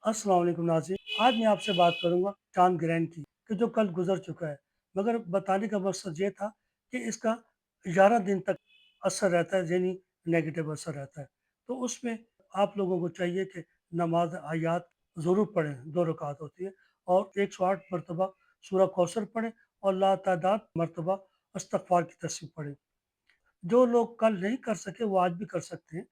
अस्सलाम वालेकुम नाज़रीन। आज मैं आपसे बात करूँगा चाँद ग्रहण की, कि जो कल गुज़र चुका है। मगर बताने का मकसद ये था कि इसका 11 दिन तक असर रहता है, यानी नेगेटिव असर रहता है। तो उसमें आप लोगों को चाहिए कि नमाज़ आयात ज़रूर पढ़ें, 2 रकात होती है और 108 मरतबा सूरह कौसर पढ़ें और लातादाद मरतबा इस्तिग़फ़ार की तस्बीह पढ़ें। जो लोग कल नहीं कर सके वो आज भी कर सकते हैं,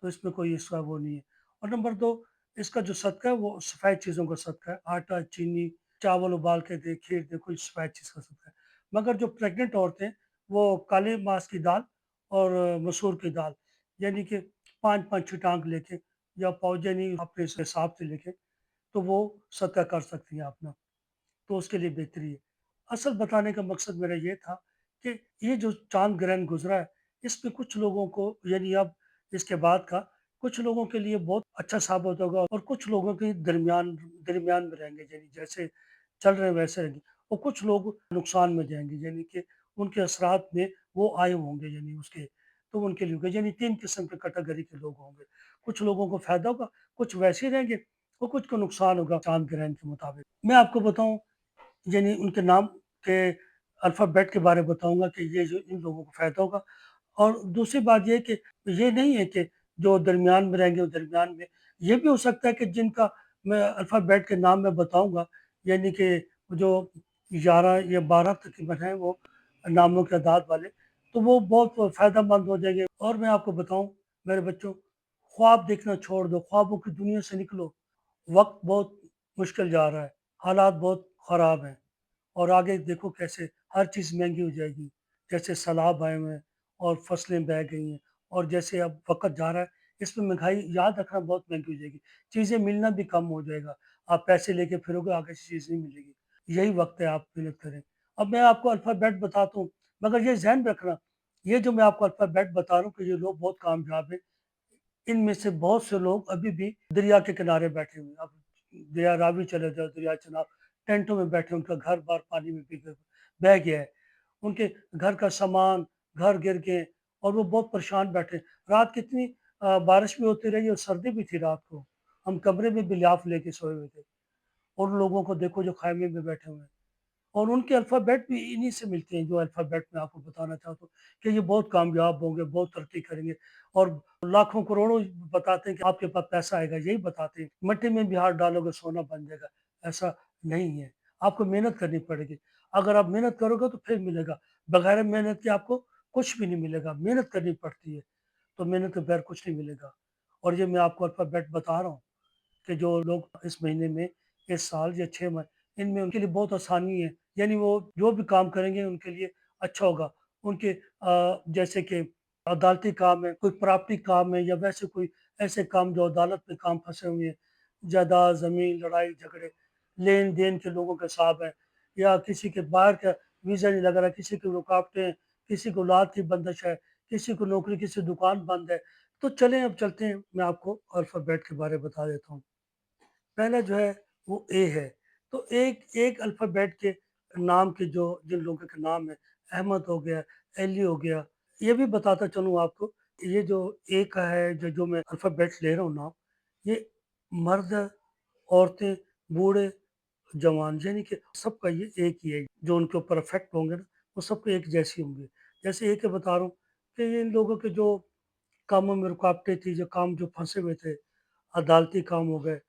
तो इसमें कोई इसका वो नहीं है। और नंबर 2, इसका जो सदका है वो सफ़ेद चीज़ों का सदका है, आटा, चीनी, चावल उबाल के दें, खीर दें, कोई सफ़ेद चीज़ का सदका है। मगर जो प्रेग्नेंट औरतें हैं, वो काले मास की दाल और मसूर की दाल, यानी कि 5-5 छटांग लेके या पाव यानी अपने इस हिसाब से लेके, तो वो सदका कर सकती हैं अपना। तो उसके लिए बेहतरी है। असल बताने का मकसद मेरा ये था कि ये जो चाँद ग्रहण गुज़रा है, इसमें कुछ लोगों को यानी अब इसके बाद का कुछ लोगों के लिए बहुत अच्छा साबित होगा और कुछ लोगों के दरमियान दरमियान में रहेंगे, यानी जैसे चल रहे हैं वैसे रहेंगे और कुछ लोग नुकसान में जाएँगे, यानी कि उनके असरात में वो आए होंगे, यानी उसके तो उनके लिए होगा, यानी 3 किस्म के कैटेगरी के लोग होंगे। कुछ लोगों को फ़ायदा होगा, कुछ वैसे ही रहेंगे और कुछ को नुकसान होगा चाँद ग्रहण के मुताबिक। मैं आपको बताऊँ, यानी उनके नाम के अल्फ़ाबेट के बारे में बताऊँगा कि ये जो इन लोगों को फ़ायदा होगा। और दूसरी बात ये है कि ये नहीं है कि जो दरमियान में रहेंगे वो दरमियान में, ये भी हो सकता है कि जिनका मैं अल्फ़ाबेट के नाम मैं बताऊँगा, यानी कि जो 11 या 12 तकरीबन हैं वो नामों के अदाद वाले, तो वो बहुत फ़ायदेमंद हो जाएँगे। और मैं आपको बताऊँ मेरे बच्चों, ख्वाब देखना छोड़ दो, ख्वाबों की दुनिया से निकलो। वक़्त बहुत मुश्किल जा रहा है, हालात बहुत ख़राब हैं। और आगे देखो कैसे हर चीज़ महँगी हो जाएगी। जैसे सैलाब आए हुए हैं और फसलें बह गई हैं और जैसे अब वक़्त जा रहा है, इसमें महँगाई याद रखना बहुत महँगी हो जाएगी। चीज़ें मिलना भी कम हो जाएगा। आप पैसे लेके फिरोगे, आगे से चीज़ नहीं मिलेगी। यही वक़्त है, आप मेहनत करें। अब मैं आपको अल्फ़ाबेट बताता हूँ, मगर ये ज़हन में रखना, ये जो मैं आपको अल्फ़ाबेट बता रहा हूँ कि ये लोग बहुत कामयाब हैं। इनमें से बहुत से लोग अभी भी दरिया के किनारे बैठे हुए हैं। अब दरिया रावी चले जाओ, दरिया चनाब, टेंटों में बैठे, उनका घर-बार पानी में बह गया है। उनके घर का सामान, घर गिर गए और वो बहुत परेशान बैठे। रात कितनी बारिश भी होती रही और सर्दी भी थी रात को। हम कमरे में भी लिहाफ़ लेके सोए हुए थे। और लोगों को देखो जो ख़ैमे में बैठे हुए हैं। और उनके अल्फ़ाबेट भी इन्हीं से मिलते हैं, जो अल्फ़ाबेट मैं आपको बताना चाहता हूँ कि ये बहुत कामयाब होंगे, बहुत तरक्की करेंगे और लाखों करोड़ों बताते हैं कि आपके पास पैसा आएगा, यही बताते हैं। मिट्टी में भी हाथ डालोगे सोना बन जाएगा, ऐसा नहीं है। आपको मेहनत करनी पड़ेगी। अगर आप मेहनत करोगे तो फिर मिलेगा, बगैर मेहनत के आपको कुछ भी नहीं मिलेगा, मेहनत करनी पड़ती है, तो मेहनत के बगैर कुछ नहीं मिलेगा। और ये मैं आपको अल्फ़ाबेट बता रहा हूँ कि जो लोग इस महीने में, इस साल या 6 इनमें उनके लिए बहुत आसानी है, यानी वो जो भी काम करेंगे उनके लिए अच्छा होगा। उनके जैसे कि अदालती काम है, कोई प्रॉपर्टी काम है या वैसे कोई ऐसे काम जो अदालत में काम फँसे हुए हैं, जायदाद, ज़मीन, लड़ाई-झगड़े, लेन-देन के लोगों के हिसाब हैं या किसी के बाहर का वीज़ा नहीं लग रहा, किसी की रुकावटें हैं, किसी को औलाद की बंदिश है, किसी को नौकरी, किसी की दुकान बंद है। तो चलें अब चलते हैं, मैं आपको अल्फ़ाबेट के बारे में बता देता हूँ। पहला जो है वो ए है। तो एक एक अल्फ़ाबेट के नाम के जो जिन लोगों के नाम है, अहमद हो गया, एली हो गया। ये भी बताता चलूँ आपको, ये जो ए का है, जो मैं अल्फ़ाबेट ले रहा हूँ नाम, ये मर्द, औरतें, बूढ़े, जवान, यानी कि सबका ये एक ही है। जो उनके ऊपर इफ़ेक्ट होंगे ना, वो सबके एक जैसे होंगे। जैसे ए के बता रहा हूँ कि इन लोगों के जो कामों में रुकावटें थी, जो काम जो फँसे हुए थे, अदालती काम हो गए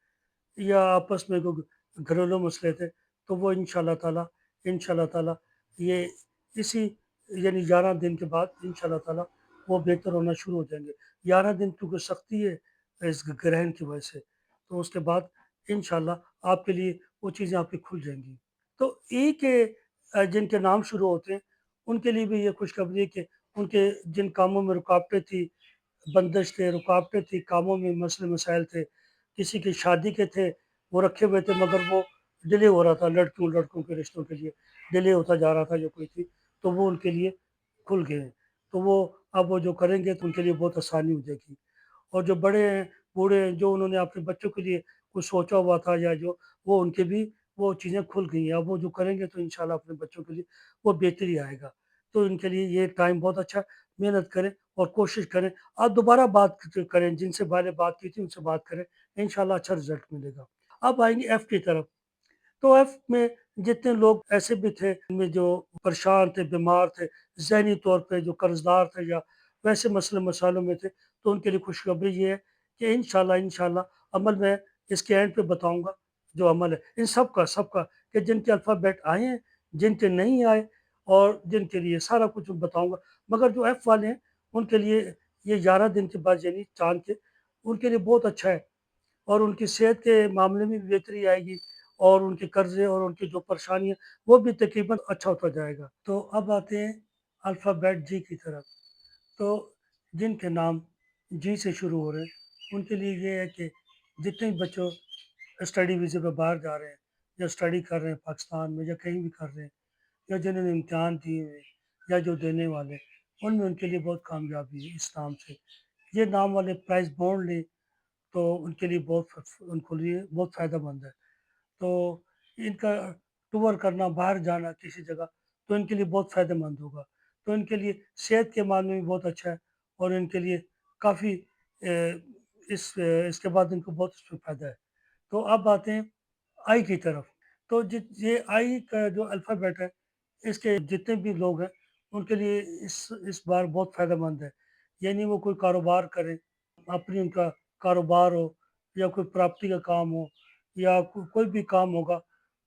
या आपस में कोई घरेलू मसले थे, तो वो इंशाअल्लाह ताला ये इसी यानी 11 दिन के बाद इंशाअल्लाह ताला वो बेहतर होना शुरू हो जाएँगे। 11 दिन क्योंकि सख्ती है इस ग्रहण की वजह से, तो उसके बाद इंशाअल्लाह आपके लिए वो चीज़ें आपकी खुल जाएँगी। तो ई के जिनके नाम शुरू होते हैं, उनके लिए भी ये खुशखबरी है कि उनके जिन कामों में रुकावटें थी, बंदिश थे, रुकावटें थी, कामों में मसले-मसाइल थे, किसी की शादी के थे, वो रखे हुए थे मगर वो डिले हो रहा था, लड़कियों के रिश्तों के लिए डिले होता जा रहा था जो कोई थी, तो वो उनके लिए खुल गए हैं। तो वो अब वो जो करेंगे तो उनके लिए बहुत आसानी हो जाएगी। और जो बड़े हैं, बूढ़े हैं, जो उन्होंने अपने बच्चों के लिए कुछ सोचा हुआ था या जो वो उनके भी वो चीज़ें खुल गई हैं। अब वो जो करेंगे तो इंशाअल्लाह अपने बच्चों के लिए वो बेहतरी आएगा। तो इनके लिए ये टाइम बहुत अच्छा है, मेहनत करें और कोशिश करें। आप दोबारा बात करें, जिनसे पहले बात की थी उनसे बात करें, इंशाअल्लाह अच्छा रिज़ल्ट मिलेगा। अब आएँगे एफ की तरफ। तो एफ में जितने लोग ऐसे भी थे इनमें जो परेशान थे, बीमार थे, ज़हनी तौर पे जो कर्ज़दार थे या वैसे मसले मसाइलों में थे, तो उनके लिए खुशखबरी ये है कि इंशाल्लाह अमल मैं इसके एंड पे बताऊँगा जो अमल है। इन सबका कि जिनके अल्फ़ाबेट आए हैं, जिनके नहीं आए और जिनके लिए सारा कुछ बताऊँगा। मगर जो एफ वाले हैं, उनके लिए ये 11 दिन के बाद यानी चाँद के, उनके लिए बहुत अच्छा है। और उनकी सेहत के मामले में भी बेहतरी आएगी और उनके कर्ज़े और उनकी जो परेशानी है, वो भी तकरीबन अच्छा होता जाएगा। तो अब आते हैं अल्फ़ाबेट जी की तरफ। तो जिनके नाम जी से शुरू हो रहे हैं, उनके लिए ये है कि जितने भी बच्चों स्टडी वीज़े पे बाहर जा रहे हैं या स्टडी कर रहे हैं पाकिस्तान में या कहीं भी कर रहे हैं या जिन्होंने इम्तिहान दिए हुए हैं या जो देने वाले हैं, उनमें उनके लिए बहुत कामयाबी है इस नाम से। ये नाम वाले प्राइज़ बॉन्ड लें तो उनके लिए उनको लिए बहुत फ़ायदेमंद है। तो इनका टूर करना, बाहर जाना किसी जगह, तो इनके लिए बहुत फ़ायदेमंद होगा। तो इनके लिए सेहत के मामले में बहुत अच्छा है और इनके लिए काफ़ी इसके बाद इनको बहुत इसमें फ़ायदा है। तो अब आते हैं आई की तरफ। तो ये आई का जो अल्फ़ाबेट है, इसके जितने भी लोग हैं, उनके लिए इस बार बहुत फ़ायदेमंद है। यानी वो कोई कारोबार करें, अपनी उनका कारोबार हो या कोई प्रॉपर्टी का काम हो या कोई भी काम होगा,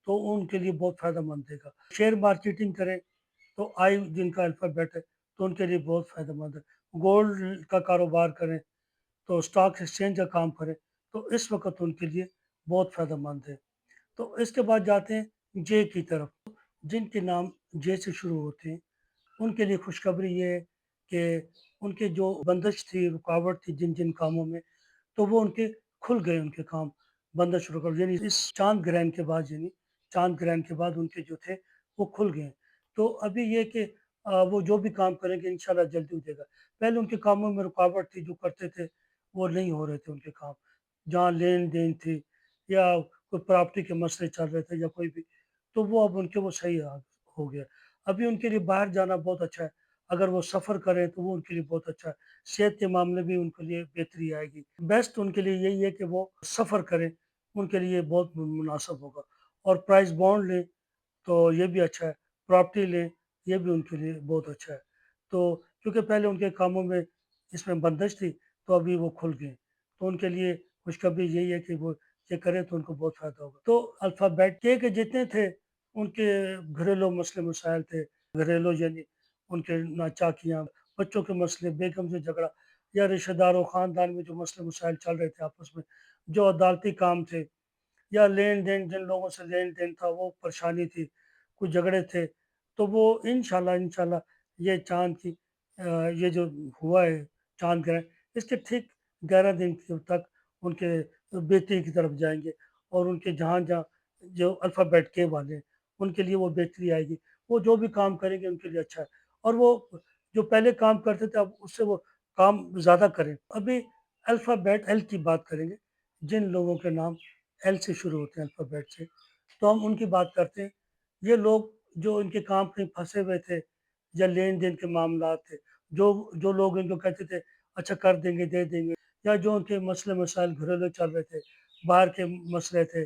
तो उनके लिए बहुत फ़ायदेमंद देगा। शेयर मार्केटिंग करें, तो आई जिनका अल्फ़ाबेट है, तो उनके लिए बहुत फ़ायदेमंद है। गोल्ड का कारोबार करें, तो स्टॉक एक्सचेंज का काम करें, तो इस वक़्त उनके लिए बहुत फ़ायदेमंद है। तो इसके बाद जाते हैं जे की तरफ। जिनके नाम जे से शुरू होते हैं, उनके लिए खुशखबरी ये है कि उनके जो बंदिश थी, रुकावट थी जिन-जिन कामों में, तो वो उनके खुल गए उनके काम, बनना शुरू कर यानी इस चाँद ग्रहण के बाद उनके जो थे, वो खुल गए। तो अभी ये कि वो जो भी काम करेंगे इंशाल्लाह जल्दी हो जाएगा। पहले उनके कामों में रुकावट थी, जो करते थे, वो नहीं हो रहे थे उनके काम। जहाँ लेन-देन थी या कोई प्रॉपर्टी के मसले चल रहे थे या कोई भी, तो वो अब उनके वो सही हो गया। अभी उनके लिए बाहर जाना बहुत अच्छा है। अगर वो सफ़र करें तो वो उनके लिए बहुत अच्छा है। सेहत के मामले में उनके लिए बेहतरी आएगी। बेस्ट उनके लिए यही है कि वो सफ़र करें, उनके लिए बहुत मुनासिब होगा और प्राइस बॉन्ड लें तो ये भी अच्छा है, प्रॉपर्टी लें, ये भी उनके लिए बहुत अच्छा है। तो क्योंकि पहले उनके कामों में इसमें बंदिश थी, तो अभी वो खुल गए। तो उनके लिए खुशखबरी यही है कि वो ये करें तो उनको बहुत फ़ायदा होगा। तो अल्फ़ाबेट के जितने थे, उनके घरेलू मसले मसाइल थे, घरेलू यानी उनके नाचाकियाँ, बच्चों के मसले, बेगम से झगड़ा या रिश्तेदारों, ख़ानदान में जो मसले मसाइल चल रहे थे आपस में, जो अदालती काम थे या लेन-देन जिन लोगों से लेन-देन था वो परेशानी थी, कुछ झगड़े थे, तो वो इंशाल्लाह ये चाँद की ये जो हुआ है चाँद ग्रहण, इसके ठीक 11 दिन तक उनके बेहतरी की तरफ जाएँगे और उनके जहाँ-जहाँ जो अल्फ़ाबेट के वाले हैं, उनके लिए वो बेहतरी आएगी। वो जो भी काम करेंगे उनके लिए अच्छा है और वो जो पहले काम करते थे अब उससे वो काम ज़्यादा करें। अभी अल्फ़ाबेट एल की बात करेंगे, जिन लोगों के नाम एल से शुरू होते हैं अल्फ़ाबेट से, तो हम उनकी बात करते हैं। ये लोग जो इनके काम कहीं फँसे हुए थे या लेन-देन के मामलात थे, जो जो लोग इनको कहते थे अच्छा कर देंगे, दे देंगे या जो उनके मसले मसाइल घरेलू चल रहे थे, बाहर के मसले थे,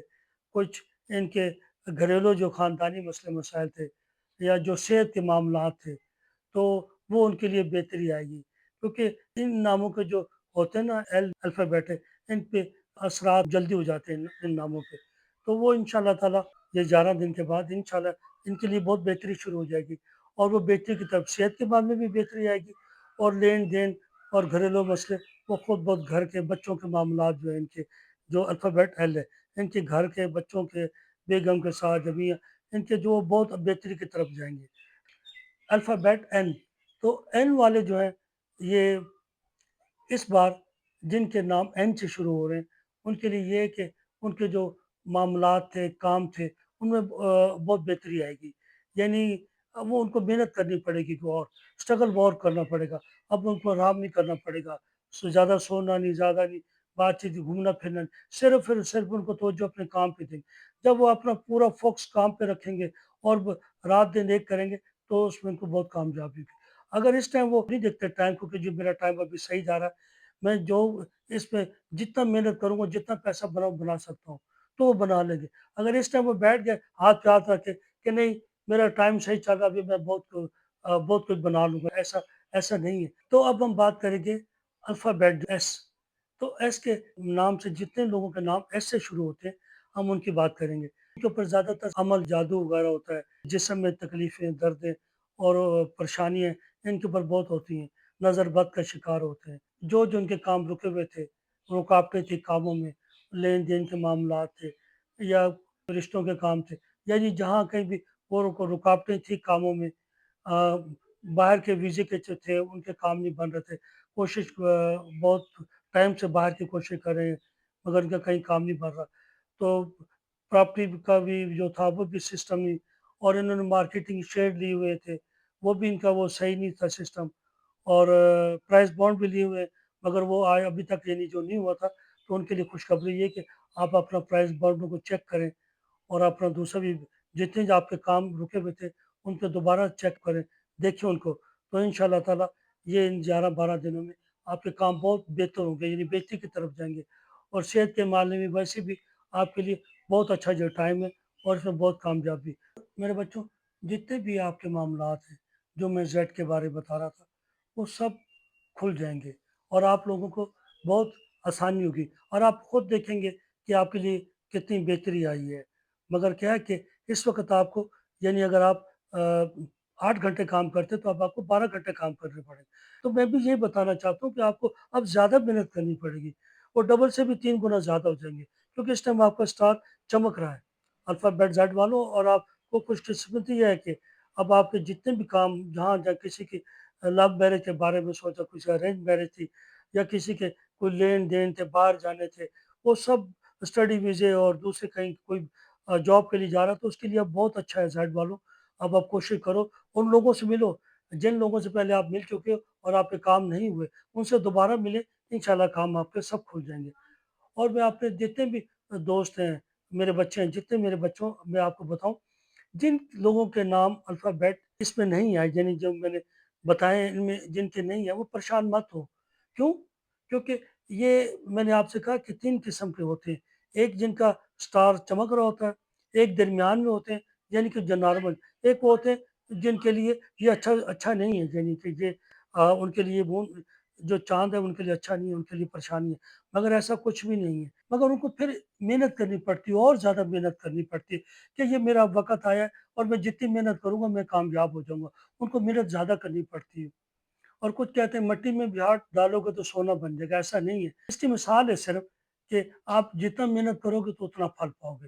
कुछ इनके घरेलू जो ख़ानदानी मसले मसाइल थे या जो सेहत के मामलात थे, तो वो उनके लिए बेहतरी आएगी। क्योंकि इन नामों के जो होते हैं ना एल अल्फ़ाबेट है, इन पे असरात जल्दी हो जाते हैं इन नामों पे। तो वो इंशाअल्लाह ताला ये 11 दिन के बाद इंशाअल्लाह इनके लिए बहुत बेहतरी शुरू हो जाएगी और वो बेहतरी की तरफ सेहत के मामले में भी बेहतरी आएगी और लेन-देन और घरेलू मसले वो खुद बहुत घर के बच्चों के मामलात जो हैं इनके, जो अल्फ़ाबेट एल है, इनके घर के बच्चों के, बेगम के साथ, जमिया इनके जो बहुत बेहतरी की तरफ जाएँगे। अल्फ़ाबेट एन, तो एन वाले जो हैं ये इस बार जिनके नाम एन से शुरू हो रहे हैं, उनके लिए ये है कि उनके जो मामलात थे, काम थे, उनमें बहुत बेहतरी आएगी। यानी अब वो उनको मेहनत करनी पड़ेगी कि और स्ट्रगल बहुत करना पड़ेगा। अब उनको आराम नहीं करना पड़ेगा। ज़्यादा सोना नहीं, ज़्यादा नहीं, बातचीत, घूमना-फिरना नहीं, सिर्फ़ उनको तवज्जो अपने काम पे दें। जब वो अपना पूरा फ़ोकस काम पे रखेंगे और रात-दिन एक करेंगे, तो उसमें उनको बहुत कामयाबी होगी। अगर इस टाइम वो नहीं देखते टाइम को कि जी मेरा टाइम अभी सही जा रहा है, मैं जो इसमें जितना मेहनत करूँगा, जितना पैसा बना सकता हूँ, تو وہ بنا لیں گے۔ اگر اس ٹائم وہ بیٹھ گئے ہاتھ پہ ہاتھ رکھ کے کہ نہیں میرا ٹائم صحیح چل رہا ہے، ابھی میں بہت کچھ بنا لوں گا، ایسا نہیں ہے۔ تو اب ہم بات کریں گے الفابیٹ ایس۔ تو ایس کے نام سے جتنے لوگوں کے نام ایس سے شروع ہوتے ہیں ہم ان کی بات کریں گے۔ ان کے اوپر زیادہ تر عمل جادو وغیرہ ہوتا ہے، جسم میں تکلیفیں، دردیں اور پریشانیاں ان کے اوپر بہت ہوتی ہیں، نظر بد کا شکار ہوتے ہیں۔ جو ان کے کام رکے ہوئے تھے، رکاوٹیں تھی کاموں میں، لین دین کے معاملات تھے یا رشتوں کے کام تھے، یعنی جہاں کہیں بھی وہ رکاوٹیں تھی کاموں میں، باہر کے ویزے کے جو تھے ان کے کام نہیں بن رہے تھے، کوشش بہت ٹائم سے باہر کی کوشش کر رہے ہیں مگر ان کا کہیں کام نہیں بن رہا، تو پراپرٹی کا بھی جو تھا وہ بھی سسٹم نہیں، اور انہوں نے مارکیٹنگ شیئر لیے ہوئے تھے وہ بھی ان کا وہ صحیح نہیں تھا سسٹم، اور پرائز بانڈ بھی لیے ہوئے مگر وہ آئے ابھی تک یعنی جو نہیں ہوا تھا، تو ان کے لیے خوشخبری یہ کہ آپ اپنا پرائز بانڈوں کو چیک کریں اور اپنا دوسرا بھی جتنے جو آپ کے کام رکے ہوئے تھے ان کو دوبارہ چیک کریں، دیکھیں ان کو، تو ان شاء اللہ تعالیٰ یہ ان 11-12 دنوں میں آپ کے کام بہت بہتر ہوں گے، یعنی بہتری کی طرف جائیں گے، اور صحت کے معاملے میں ویسے بھی آپ کے لیے بہت اچھا جو ٹائم ہے اور اس میں بہت کامیابی۔ میرے بچوں، جتنے بھی آپ کے معاملات ہیں جو میں زیڈ کے بارے بتا رہا تھا وہ سب کھل جائیں گے اور آپ لوگوں کو بہت آسانی ہوگی، اور آپ خود دیکھیں گے کہ آپ کے لیے کتنی بہتری آئی ہے۔ مگر کیا ہے کہ اس وقت آپ کو یعنی اگر آپ 8 گھنٹے کام کرتے تو اب آپ کو 12 گھنٹے کام کرنے پڑیں گے، تو میں بھی یہی بتانا چاہتا ہوں کہ آپ کو اب زیادہ محنت کرنی پڑے گی اور ڈبل سے بھی 3 گنا زیادہ ہو جائیں گے، کیونکہ اس ٹائم آپ کا اسٹار چمک رہا ہے الفابیٹ زیڈ والوں، اور آپ کو خوش قسمتی یہ ہے کہ اب آپ کے جتنے بھی کام جہاں کسی کی لو میرج کے بارے میں سوچا، کسی ارینج میرج تھی یا کسی کے کوئی لین دین تھے، باہر جانے تھے، وہ سب اسٹڈی ویزے اور دوسرے کہیں کوئی جاب کے لیے جا رہا، تو اس کے لیے اب بہت اچھا ہے زیڈ والوں۔ اب آپ کوشش کرو ان لوگوں سے ملو جن لوگوں سے پہلے آپ مل چکے ہو اور آپ کے کام نہیں ہوئے، ان سے دوبارہ ملے، انشاءاللہ کام آپ کے سب کھل جائیں گے۔ اور میں آپ کے جتنے بھی دوست ہیں، میرے بچے ہیں، جتنے میرے بچوں میں آپ کو بتاؤں جن لوگوں کے نام الفابیٹ اس میں نہیں آئے، یعنی جو میں نے بتائے ہیں ان میں جن کے نہیں ہیں، وہ پریشان مت ہو۔ کیوں؟ کیونکہ یہ میں نے آپ سے کہا کہ 3 قسم کے ہوتے ہیں، ایک جن کا سٹار چمک رہا ہوتا ہے، ایک درمیان میں ہوتے ہیں یعنی کہ جو نارمل، ایک وہ ہوتے ہیں جن کے لیے یہ اچھا نہیں ہے، یعنی کہ یہ ان کے لیے وہ جو چاند ہے ان کے لیے اچھا نہیں ہے، ان کے لیے پریشانی ہے، مگر ایسا کچھ بھی نہیں ہے، مگر ان کو پھر محنت کرنی پڑتی ہے اور زیادہ محنت کرنی پڑتی ہے کہ یہ میرا وقت آیا ہے اور میں جتنی محنت کروں گا میں کامیاب ہو جاؤں گا، ان کو محنت زیادہ کرنی پڑتی ہے۔ اور کچھ کہتے ہیں مٹی میں بھی ہاتھ ڈالو گے تو سونا بن جائے گا، ایسا نہیں ہے، اس کی مثال ہے صرف کہ آپ جتنا محنت کرو گے تو اتنا پھل پاؤ گے۔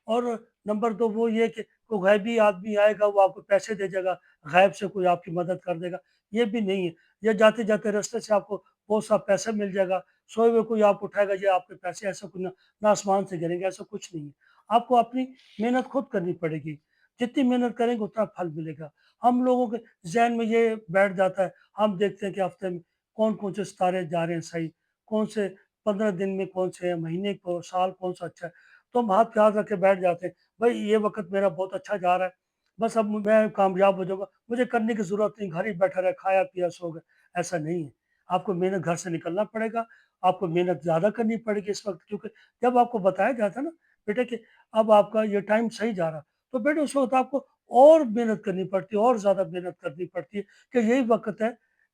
اور نمبر 2 وہ یہ کہ کوئی غیبی آدمی آئے گا وہ آپ کو پیسے دے جائے گا، غیب سے کوئی آپ کی مدد کر دے گا، یہ بھی نہیں ہے، یا جاتے جاتے راستے سے آپ کو بہت سا پیسہ مل جائے گا، سوئے ہوئے کوئی آپ کو اٹھائے گا یہ آپ کے پیسے، ایسا کچھ نہ آسمان سے گریں گے، ایسا کچھ نہیں ہے، آپ کو اپنی محنت خود کرنی پڑے گی، جتنی محنت کریں گے اتنا پھل ملے گا۔ ہم لوگوں کے ذہن میں یہ بیٹھ جاتا ہے، ہم دیکھتے ہیں کہ ہفتے میں کون سے ستارے جا رہے ہیں صحیح، کون سے 15 دن میں کون سے ہیں، مہینے کو سال کون سا اچھا ہے، تو ہم ہاتھ پہ ہاتھ رکھ کے بیٹھ جاتے ہیں بھائی یہ وقت میرا بہت اچھا جا رہا ہے، بس اب میں کامیاب ہو جاؤں گا، مجھے کرنے کی ضرورت نہیں، گھر ہی بیٹھا رہے، کھایا پیا سو گئے، ایسا نہیں ہے، آپ کو محنت گھر سے نکلنا پڑے گا، آپ کو محنت زیادہ کرنی پڑے گی اس وقت، کیونکہ جب آپ کو بتایا جاتا ہے نا بیٹے کہ اب آپ کا یہ ٹائم صحیح جا رہا، تو بیٹے اس وقت آپ کو اور محنت کرنی پڑتی ہے، اور زیادہ محنت کرنی پڑتی ہے کہ یہی وقت ہے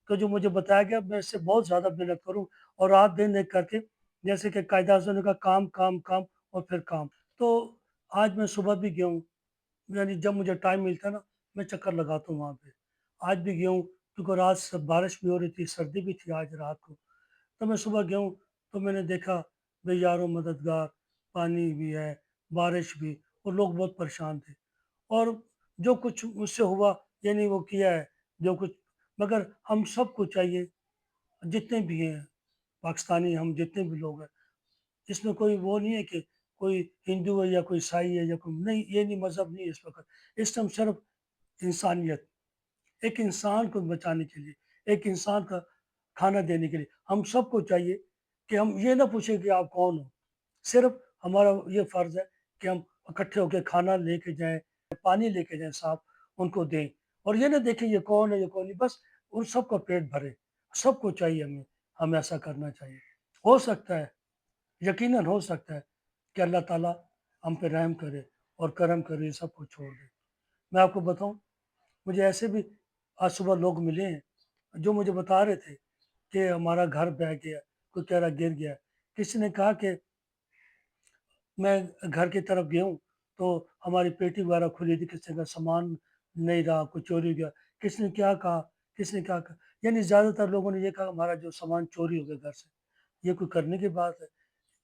کہ جو مجھے بتایا گیا میں اس سے بہت زیادہ محنت کروں، اور رات دن ایک کر کے جیسے کہ قائد اعظم نے کہا کام کام کام اور پھر کام۔ تو آج میں صبح بھی گیا ہوں، یعنی جب مجھے ٹائم ملتا ہے نا میں چکر لگاتا ہوں وہاں پہ، آج بھی گیا ہوں کیونکہ رات سے بارش بھی ہو رہی تھی، سردی بھی تھی آج رات کو، تو میں صبح گیا ہوں تو میں نے دیکھا بے یارو مددگار، پانی بھی ہے، بارش بھی، اور لوگ بہت پریشان تھے، اور جو کچھ مجھ سے ہوا یعنی وہ کیا ہے جو کچھ، مگر ہم سب کو چاہیے جتنے بھی ہیں پاکستانی، ہم جتنے بھی لوگ ہیں، اس میں کوئی وہ نہیں ہے کہ کوئی ہندو ہے یا کوئی عیسائی ہے یا کوئی نہیں، یہ نہیں، مذہب نہیں ہے اس وقت، اس ٹائم صرف انسانیت، ایک انسان کو بچانے کے لیے، ایک انسان کا کھانا دینے کے لیے ہم سب کو چاہیے کہ ہم یہ نہ پوچھیں کہ آپ کون ہو، صرف ہمارا یہ فرض ہے کہ ہم اکٹھے ہو کے کھانا لے کے جائیں، پانی لے کے جائیں صاحب، ان کو دیں، اور یہ نہ دیکھیں یہ کون ہے یہ کون نہیں، بس ان سب کا پیٹ بھرے، سب کو چاہیے ہمیں ایسا کرنا چاہیے۔ ہو سکتا ہے، یقیناً ہو سکتا ہے کہ اللہ تعالیٰ ہم پہ رحم کرے اور کرم کرے، یہ سب کو چھوڑ دے۔ میں آپ کو بتاؤں، مجھے ایسے بھی آج صبح لوگ ملے ہیں جو مجھے بتا رہے تھے کہ ہمارا گھر بہہ گیا، کوئی کہہ رہا گر گیا، کسی نے کہا کہ میں گھر کی طرف گیا ہوں تو ہماری پیٹی وغیرہ کھلی تھی، کسی کا سامان نہیں رہا، کوئی چوری ہو گیا، کس نے کیا کہا، کس نے کیا کہا، یعنی زیادہ تر لوگوں نے یہ کہا ہمارا جو سامان چوری ہو گیا گھر سے۔ یہ کوئی کرنے کی بات ہے؟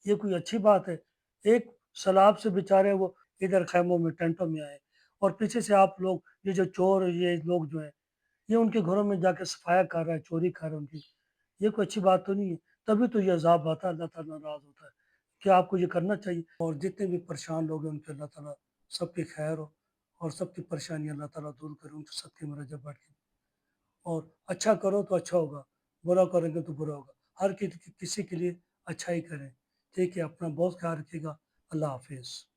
یہ کوئی اچھی بات ہے؟ ایک سیلاب سے بیچارے وہ ادھر خیموں میں ٹینٹوں میں آئے، اور پیچھے سے آپ لوگ یہ جو چور، یہ لوگ جو ہیں، یہ ان کے گھروں میں جا کے صفایا کر رہا ہے، چوری کر رہا ہے ان کی۔ یہ کوئی اچھی بات تو نہیں ہے۔ تبھی تو یہ عذاب آتا ہے، اللہ تعالیٰ ناراض ہوتا ہے کہ آپ کو یہ کرنا چاہیے۔ اور جتنے بھی پریشان لوگ ہیں ان کے اللہ تعالیٰ سب کی خیر ہو، اور سب کی پریشانی اللہ تعالیٰ دور کرے، ان کے سب کے مرجع بڑھ کے۔ اور اچھا کرو تو اچھا ہوگا، برا کریں گے تو برا ہوگا۔ ہر کسی کے لیے اچھا ہی کریں۔ ٹھیک ہے، اپنا بہت خیال رکھیے گا۔ اللہ حافظ۔